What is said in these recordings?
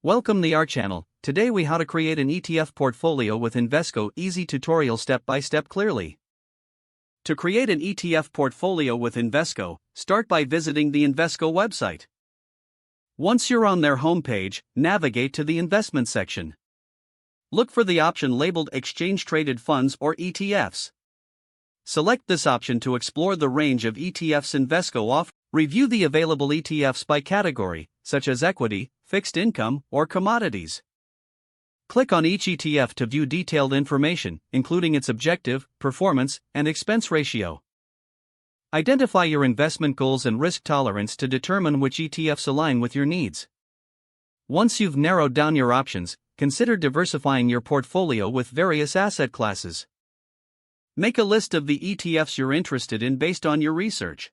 Welcome to our channel. Today we how to create an ETF portfolio with Invesco. Easy tutorial step by step clearly. To create an ETF portfolio with Invesco, start by visiting the Invesco website. Once you're on their homepage, navigate to the investment section. Look for the option labeled Exchange Traded Funds or ETFs. Select this option to explore the range of ETFs Invesco offers. Review the available ETFs by category, such as equity, fixed income, or commodities. Click on each ETF to view detailed information, including its objective, performance, and expense ratio. Identify your investment goals and risk tolerance to determine which ETFs align with your needs. Once you've narrowed down your options, consider diversifying your portfolio with various asset classes. Make a list of the ETFs you're interested in based on your research.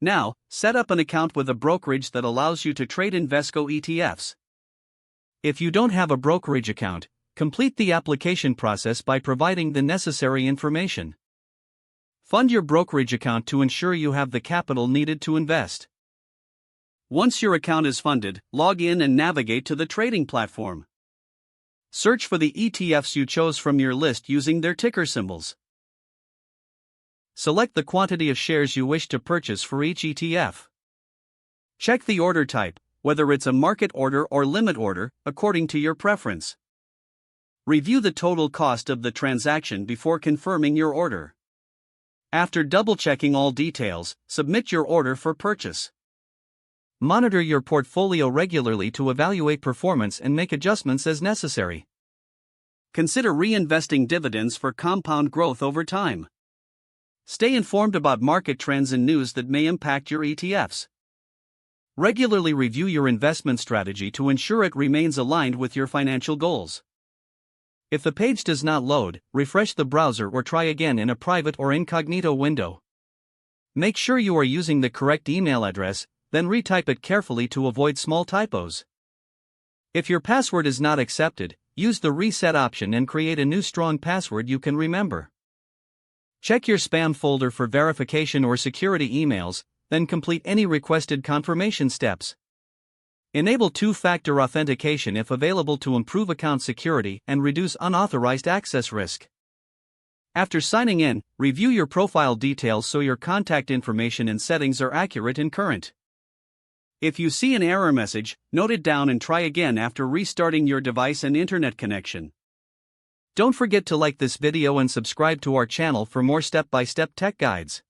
Now, set up an account with a brokerage that allows you to trade Invesco ETFs. If you don't have a brokerage account, complete the application process by providing the necessary information. Fund your brokerage account to ensure you have the capital needed to invest. Once your account is funded, log in and navigate to the trading platform. Search for the ETFs you chose from your list using their ticker symbols. Select the quantity of shares you wish to purchase for each ETF. Check the order type, whether it's a market order or limit order, according to your preference. Review the total cost of the transaction before confirming your order. After double-checking all details, submit your order for purchase. Monitor your portfolio regularly to evaluate performance and make adjustments as necessary. Consider reinvesting dividends for compound growth over time. Stay informed about market trends and news that may impact your ETFs. Regularly review your investment strategy to ensure it remains aligned with your financial goals. If the page does not load, refresh the browser or try again in a private or incognito window. Make sure you are using the correct email address, then retype it carefully to avoid small typos. If your password is not accepted, use the reset option and create a new strong password you can remember. Check your spam folder for verification or security emails, then complete any requested confirmation steps. Enable two-factor authentication if available to improve account security and reduce unauthorized access risk. After signing in, review your profile details so your contact information and settings are accurate and current. If you see an error message, note it down and try again after restarting your device and internet connection. Don't forget to like this video and subscribe to our channel for more step-by-step tech guides.